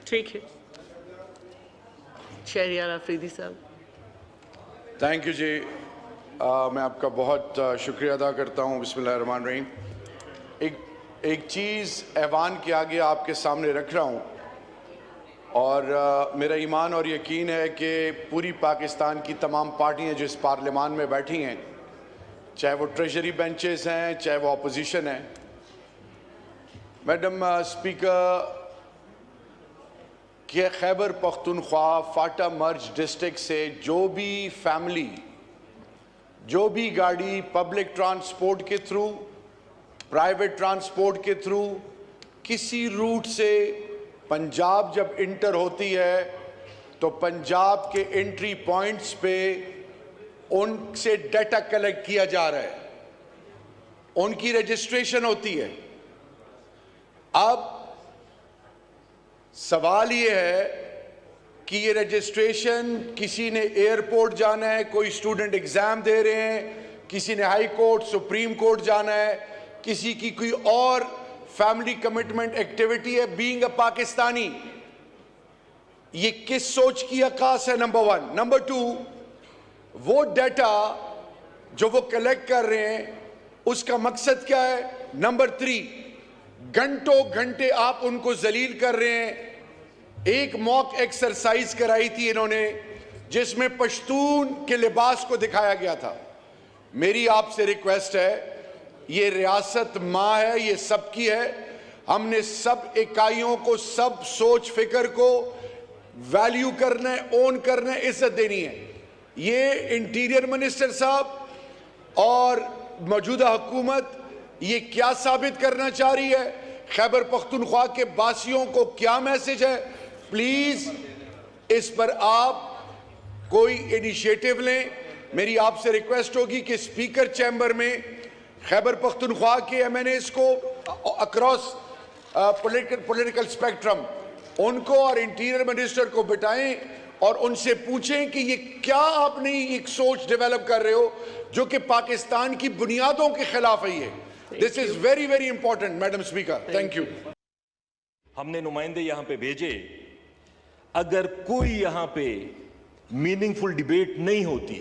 ठीक है। शहरियार अफरीदी साहब। थैंक यू जी। मैं आपका बहुत शुक्रिया अदा करता हूँ। बिस्मिल्लाहिर्रहमानिर्रहीम। एक चीज़ ऐवान के आगे आपके सामने रख रहा हूँ और मेरा ईमान और यकीन है कि पूरी पाकिस्तान की तमाम पार्टियाँ जो इस पार्लियामान में बैठी हैं, चाहे वो ट्रेजरी बेंचेस हैं, चाहे वो अपोजिशन है। मैडम स्पीकर, कि खैबर पख्तूनख्वा फाटा मर्ज डिस्ट्रिक्ट से जो भी फैमिली, जो भी गाड़ी पब्लिक ट्रांसपोर्ट के थ्रू, प्राइवेट ट्रांसपोर्ट के थ्रू, किसी रूट से पंजाब जब इंटर होती है तो पंजाब के एंट्री पॉइंट्स पे उनसे डाटा कलेक्ट किया जा रहा है, उनकी रजिस्ट्रेशन होती है। अब सवाल ये है कि ये रजिस्ट्रेशन, किसी ने एयरपोर्ट जाना है, कोई स्टूडेंट एग्जाम दे रहे हैं, किसी ने हाई कोर्ट सुप्रीम कोर्ट जाना है, किसी की कोई और फैमिली कमिटमेंट एक्टिविटी है, बीइंग अ पाकिस्तानी, ये किस सोच की अक्कास है? Number one. नंबर टू, वो डाटा जो वो कलेक्ट कर रहे हैं उसका मकसद क्या है? नंबर थ्री, घंटों घंटे आप उनको जलील कर रहे हैं। एक मॉक एक्सरसाइज कराई थी इन्होंने जिसमें पश्तून के लिबास को दिखाया गया था। मेरी आपसे रिक्वेस्ट है, ये रियासत माँ है, ये सबकी है। हमने सब इकाइयों को, सब सोच फिक्र को वैल्यू करना है, ओन करना है, इज्जत देनी है। ये इंटीरियर मिनिस्टर साहब और मौजूदा हुकूमत ये क्या साबित करना चाह रही है? खैबर पख्तूनख्वा के बासियों को क्या मैसेज है? प्लीज इस पर आप कोई इनिशिएटिव लें। मेरी आपसे रिक्वेस्ट होगी कि स्पीकर चैम्बर में खैबर पख्तूनख्वा के एमएनएस को अक्रॉस पॉलिटिकल स्पेक्ट्रम उनको और इंटीरियर मिनिस्टर को बिठाएं और उनसे पूछें कि ये क्या आपने एक सोच डेवलप कर रहे हो जो कि पाकिस्तान की बुनियादों के खिलाफ है। ये this is very very important madam speaker. Thank you. हमने नुमाइंदे यहां पे भेजे। अगर कोई यहां पे मीनिंगफुल डिबेट नहीं होती,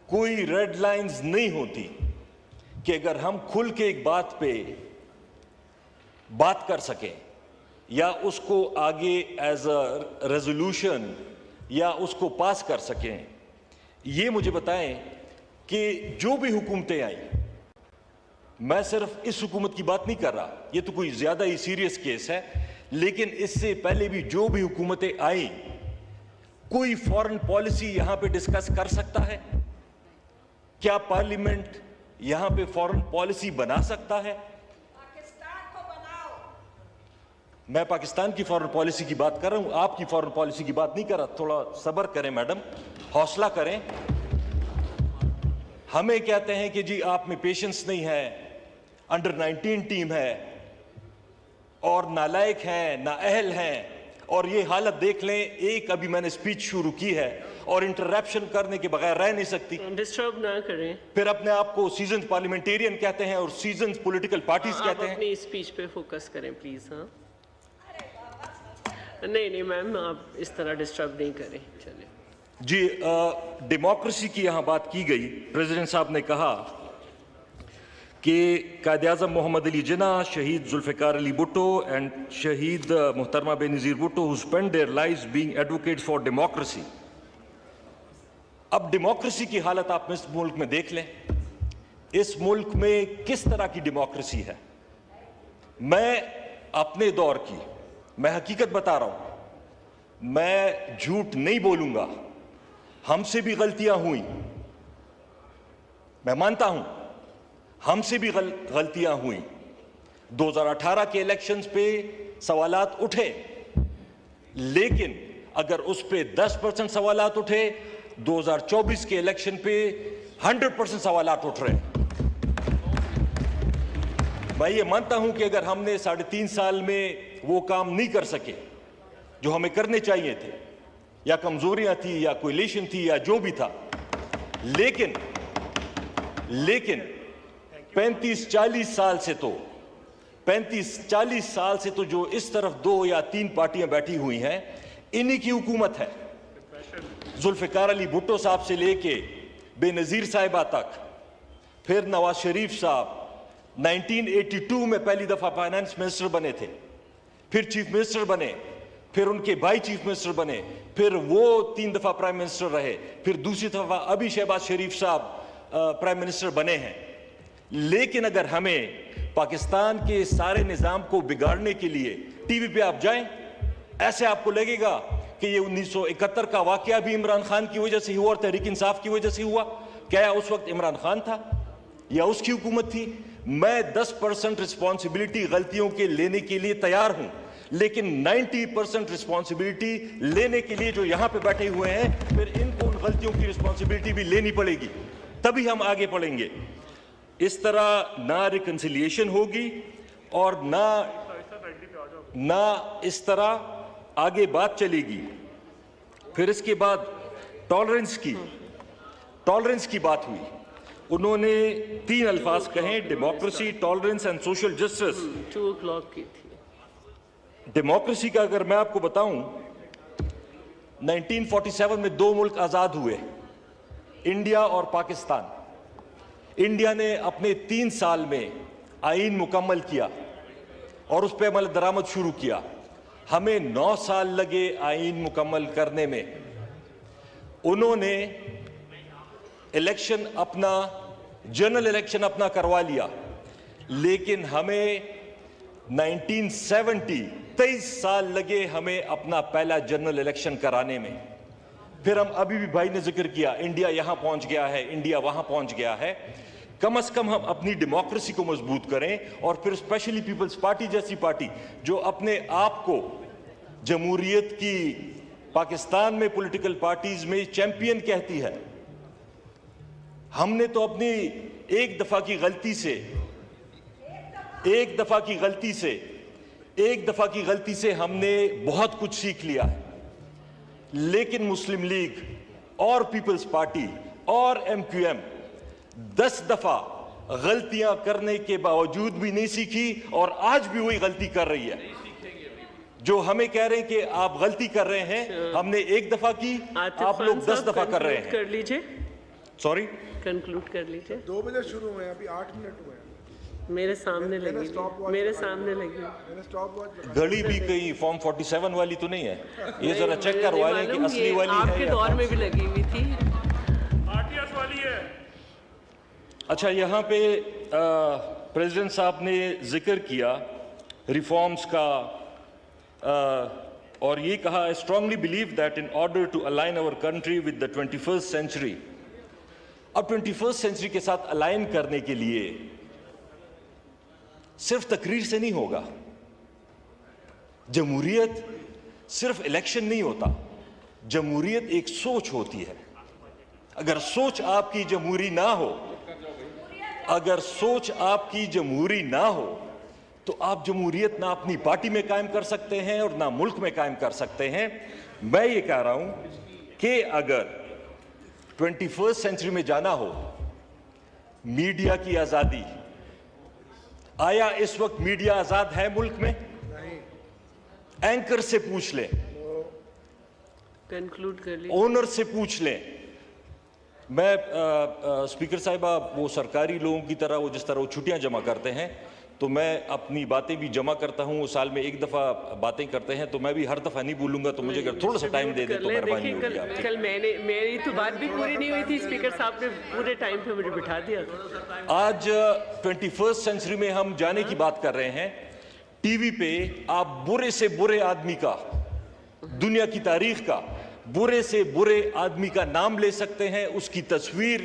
कोई रेड लाइंस नहीं होती कि अगर हम खुल के एक बात पे बात कर सकें या उसको आगे एज अ रेजोल्यूशन या उसको पास कर सकें, ये मुझे बताएं कि जो भी हुकूमतें आई, मैं सिर्फ इस हुकूमत की बात नहीं कर रहा, ये तो कोई ज्यादा ही सीरियस केस है, लेकिन इससे पहले भी जो भी हुकूमतें आई, कोई फॉरेन पॉलिसी यहां पे डिस्कस कर सकता है? क्या पार्लियामेंट यहां पे फॉरेन पॉलिसी बना सकता है? पाकिस्तान को बनाओ। मैं पाकिस्तान की फॉरेन पॉलिसी की बात कर रहा हूं, आपकी फॉरेन पॉलिसी की बात नहीं कर रहा। थोड़ा सब्र करें मैडम, हौसला करें। हमें कहते हैं कि जी आप में पेशेंस नहीं है, अंडर 19 टीम है और नालायक हैं, नाअहल हैं, और ये हालत देख लें। एक अभी मैंने स्पीच शुरू की है और इंटरप्शन करने के बगैर रह नहीं सकती। डिस्टर्ब ना करें। फिर अपने आप को सीजन पार्लियामेंटेरियन कहते हैं और सीजन पॉलिटिकल पार्टीज कहते हैं। अपनी स्पीच पे फोकस करें प्लीज। हाँ, नहीं मैम, आप इस तरह डिस्टर्ब नहीं करें। चलिए जी, डेमोक्रेसी की यहां बात की गई। प्रेसिडेंट साहब ने कहा कि कायद-ए-आज़म मोहम्मद अली जिन्ना, शहीद जुल्फ़िकार अली भुट्टो एंड शहीद मोहतरमा Benazir Bhutto who spend their lives being advocates for democracy. अब डेमोक्रेसी की हालत आप इस मुल्क में देख लें, इस मुल्क में किस तरह की डेमोक्रेसी है। मैं अपने दौर की, मैं हकीकत बता रहा हूं, मैं झूठ नहीं बोलूंगा। हमसे भी गलतियां हुई, मैं मानता हूं, हमसे भी गलतियां हुई। 2018 के इलेक्शंस पे सवालात उठे, लेकिन अगर उस पे 10% सवालात उठे, 2024 के इलेक्शन पे 100% सवालात उठ रहे हैं। मैं ये मानता हूं कि अगर हमने 3.5 साल में वो काम नहीं कर सके जो हमें करने चाहिए थे, या कमजोरियां थी या कोलिशन थी या जो भी था, लेकिन 35-40 साल से तो 35-40 साल से तो जो इस तरफ 2 या 3 पार्टियां बैठी हुई हैं, इन्हीं की हुकूमत है। जुल्फिकार अली भुट्टो साहब से लेके बेनजीर साहिबा तक, फिर नवाज शरीफ साहब 1982 में पहली दफा फाइनेंस मिनिस्टर बने थे, फिर चीफ मिनिस्टर बने, फिर उनके भाई चीफ मिनिस्टर बने, फिर वो 3 दफा प्राइम मिनिस्टर रहे, फिर दूसरी दफा अभी शहबाज शरीफ साहब प्राइम मिनिस्टर बने हैं। लेकिन अगर हमें पाकिस्तान के सारे निजाम को बिगाड़ने के लिए टीवी पे आप जाएं, ऐसे आपको लगेगा कि ये 1971 का वाकया भी इमरान खान की वजह से हुआ और तहरीक इंसाफ की वजह से हुआ। क्या उस वक्त इमरान खान था या उसकी हुकूमत थी? मैं 10% रिस्पॉन्सिबिलिटी गलतियों के लेने के लिए तैयार हूं, लेकिन 90% रिस्पॉन्सिबिलिटी लेने के लिए जो यहां पे बैठे हुए हैं, फिर इनको उन गलतियों की रिस्पॉन्सिबिलिटी भी लेनी पड़ेगी, तभी हम आगे बढ़ेंगे। इस तरह ना रिकंसिलिएशन होगी और ना इस तरह आगे बात चलेगी। फिर इसके बाद टॉलरेंस की बात हुई। उन्होंने 3 अल्फाज कहे, democracy, tolerance and social justice. 2 o'clock की थी। डेमोक्रेसी का अगर मैं आपको बताऊं, 1947 में 2 मुल्क आजाद हुए, इंडिया और पाकिस्तान। इंडिया ने अपने 3 साल में आईन मुकम्मल किया और उस पर अमल दरामद शुरू किया। हमें 9 साल लगे आईन मुकम्मल करने में। उन्होंने इलेक्शन अपना, जनरल इलेक्शन अपना करवा लिया, लेकिन हमें 23 साल लगे हमें अपना पहला जनरल इलेक्शन कराने में। फिर हम अभी भी भाई ने जिक्र किया, इंडिया यहां पहुंच गया है, इंडिया वहां पहुंच गया है। कम से कम हम अपनी डेमोक्रेसी को मजबूत करें और फिर स्पेशली पीपल्स पार्टी जैसी पार्टी जो अपने आप को जमहूरियत की पाकिस्तान में पॉलिटिकल पार्टीज में चैंपियन कहती है। हमने तो अपनी एक दफा की गलती से हमने बहुत कुछ सीख लिया है। लेकिन मुस्लिम लीग और पीपल्स पार्टी और MQM 10 दफा गलतियां करने के बावजूद भी नहीं सीखी और आज भी वही गलती कर रही है। जो हमें कह रहे हैं कि आप गलती कर रहे हैं, हमने 1 दफा की, आप लोग 10 दफा कर रहे हैं। कर लीजिए, सॉरी, कंक्लूड कर लीजिए। 2 बजे शुरू हुए, अभी 8 मिनट हुए। मेरे सामने लगी, मेरे सामने लगी। मैंने स्टॉप वॉच घड़ी भी कहीं फॉर्म 47 वाली तो नहीं है? ये जरा चेक करवा लें कि असली वाली है आपके या दौर में भी लगी हुई थी। RTS वाली है। अच्छा, यहाँ पे प्रेसिडेंट साहब ने जिक्र किया रिफॉर्म्स का और ये कहा, I strongly believe that in order to align our country with the 21st century. अब 21st सेंचुरी के साथ अलाइन करने के लिए सिर्फ तकरीर से नहीं होगा। जमहूरियत सिर्फ इलेक्शन नहीं होता, जमहूरियत एक सोच होती है। अगर सोच आपकी जमहूरी ना हो, तो आप जमहूरियत ना अपनी पार्टी में कायम कर सकते हैं और ना मुल्क में कायम कर सकते हैं। मैं ये कह रहा हूं कि अगर 21st सेंचुरी में जाना हो, मीडिया की आजादी, आया इस वक्त मीडिया आजाद है मुल्क में? एंकर से पूछ लें, कंक्लूड कर लीजिए, ओनर से पूछ लें। मैं स्पीकर साहिबा, वो सरकारी लोगों की तरह वो जिस तरह वो छुट्टियां जमा करते हैं, तो मैं अपनी बातें भी जमा करता हूं। वो साल में 1 दफा बातें करते हैं, तो मैं भी हर दफा नहीं बोलूंगा। तो मुझे अगर थोड़ा सा टाइम दे दें तो मेहरबानी होगी आपकी। कल मेरी तो बात भी पूरी नहीं हुई थी, स्पीकर साहब ने पूरे टाइम पे मुझे बिठा दिया। आज 21st सेंचुरी में हम जाने की बात कर रहे हैं। टीवी पे आप बुरे से बुरे आदमी का, दुनिया की तारीख का बुरे से बुरे आदमी का नाम ले सकते हैं, उसकी तस्वीर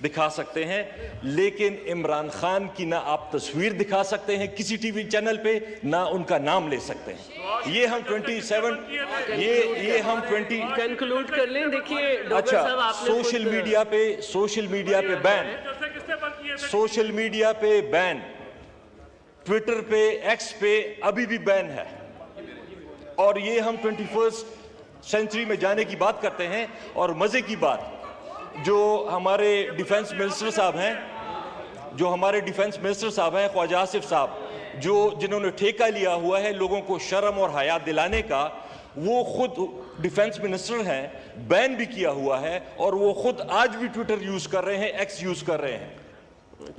दिखा सकते हैं, लेकिन इमरान खान की ना आप तस्वीर दिखा सकते हैं किसी टीवी चैनल पे, ना उनका नाम ले सकते हैं। ये हम 27 ये हम 20 कंक्लूड कर लें। देखिए अच्छा, सोशल मीडिया पे बैन, सोशल मीडिया पे बैन, ट्विटर पे, एक्स पे अभी भी बैन है। और ये हम 21st सेंचुरी में जाने की बात करते हैं। और मजे की बात, जो हमारे डिफेंस मिनिस्टर साहब हैं, ख्वाजा आसिफ साहब, जो जिन्होंने ठेका लिया हुआ है लोगों को शर्म और हया दिलाने का, वो खुद डिफेंस मिनिस्टर हैं, बैन भी किया हुआ है, और वो खुद आज भी ट्विटर यूज कर रहे हैं, एक्स यूज कर रहे हैं।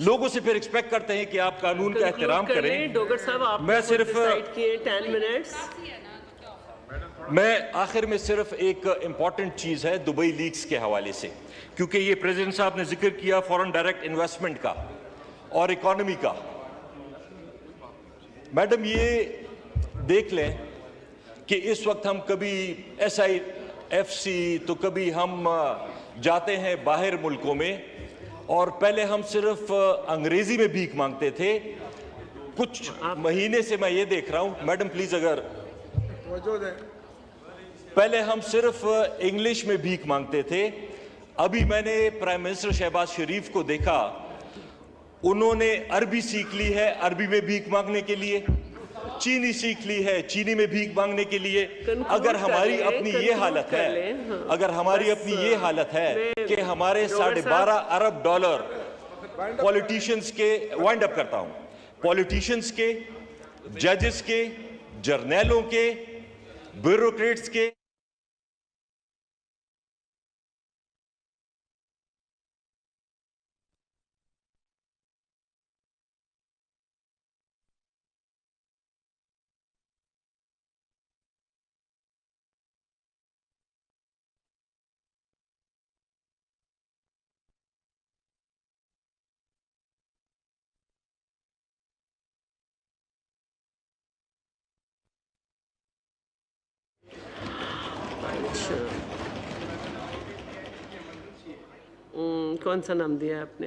लोगों से फिर एक्सपेक्ट करते हैं कि आप कानून का एहतराम करें। डोगर साहब, आप मैं सिर्फ डिसाइड किए 10 मिनट्स। मैं आखिर में सिर्फ एक इंपॉर्टेंट चीज है दुबई लीक्स के हवाले से, क्योंकि ये प्रेसिडेंट साहब ने जिक्र किया फॉरेन डायरेक्ट इन्वेस्टमेंट का और इकोनॉमी का। मैडम, ये देख लें कि इस वक्त हम कभी SIFC तो कभी हम जाते हैं बाहर मुल्कों में, और पहले हम सिर्फ अंग्रेजी में भीख मांगते थे। कुछ महीने से मैं ये देख रहा हूं, मैडम प्लीज अगर तवज्जो दें। पहले हम सिर्फ इंग्लिश में भीख मांगते थे। अभी मैंने प्राइम मिनिस्टर शहबाज शरीफ को देखा, उन्होंने अरबी सीख ली है अरबी में भीख मांगने के लिए, चीनी सीख ली है चीनी में भीख मांगने के लिए। अगर हमारी अपनी ये हालत है, अगर हमारी अपनी ये हालत है कि हमारे $12.5 अरब पॉलिटिशियंस के, वाइंड अप करता हूं, पॉलिटिशियंस के, जजेस के, जर्नैलों के, ब्यूरोक्रेट्स के, कौन सा नाम दिया आपने?